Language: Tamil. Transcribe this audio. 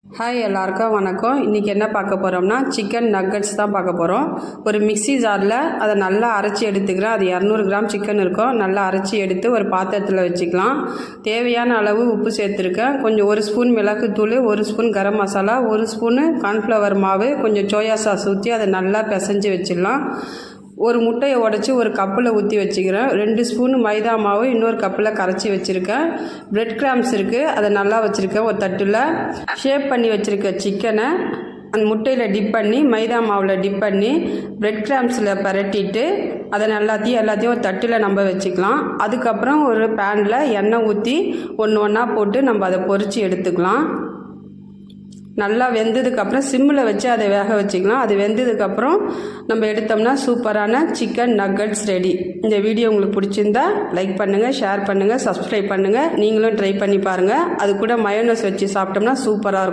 ஹாய் எல்லாருக்கும் வணக்கம். இன்றைக்கி என்ன பார்க்க போகிறோம்னா சிக்கன் நக்கட்ஸ் தான் பார்க்க போகிறோம். ஒரு மிக்ஸி ஜாரில் அதை நல்லா அரைச்சி எடுத்துக்கிறேன். அது 200 கிராம் சிக்கன் இருக்கும். நல்லா அரைச்சி எடுத்து ஒரு பாத்திரத்தில் வச்சுக்கலாம். தேவையான அளவு உப்பு சேர்த்துருக்கேன். கொஞ்சம் 1 ஸ்பூன் மிளகுத்தூள், 1 spoon garam masala, 1 spoon cornflour மாவு, கொஞ்சம் சோயா சாஸ் ஊற்றி அதை நல்லா பிசைஞ்சு வச்சிடலாம். ஒரு முட்டையை உடச்சி ஒரு கப்பில் ஊற்றி வச்சுக்கிறேன். 2 ஸ்பூன் மைதா மாவு இன்னொரு கப்பில் கரைச்சி வச்சுருக்கேன். பிரெட் கிராம்ஸ் இருக்குது, அதை நல்லா வச்சுருக்கேன். ஒரு தட்டில் ஷேப் பண்ணி வச்சுருக்க சிக்கனை அந்த முட்டையில் டிப் பண்ணி மைதா மாவில் டிப் பண்ணி பிரெட் கிராம்ஸில் பரட்டிட்டு அதை எல்லாத்தையும் ஒரு தட்டில் நம்ம வச்சுக்கலாம். அதுக்கப்புறம் ஒரு பேனில் எண்ணெய் ஊற்றி ஒன்றா போட்டு நம்ம அதை பொரித்து எடுத்துக்கலாம். நல்லா வெந்ததுக்கப்புறம் சிம்மில் வச்சு அதை வேக வச்சுக்கலாம். அது வெந்ததுக்கப்புறம் நம்ம எடுத்தோம்னா சூப்பரான சிக்கன் நக்கட்ஸ் ரெடி. இந்த வீடியோ உங்களுக்கு பிடிச்சிருந்தா லைக் பண்ணுங்கள், ஷேர் பண்ணுங்கள், சப்ஸ்கிரைப் பண்ணுங்கள். நீங்களும் ட்ரை பண்ணி பாருங்கள். அது கூட மயோனஸ் வச்சு சாப்பிட்டோம்னா சூப்பராக இருக்கும்.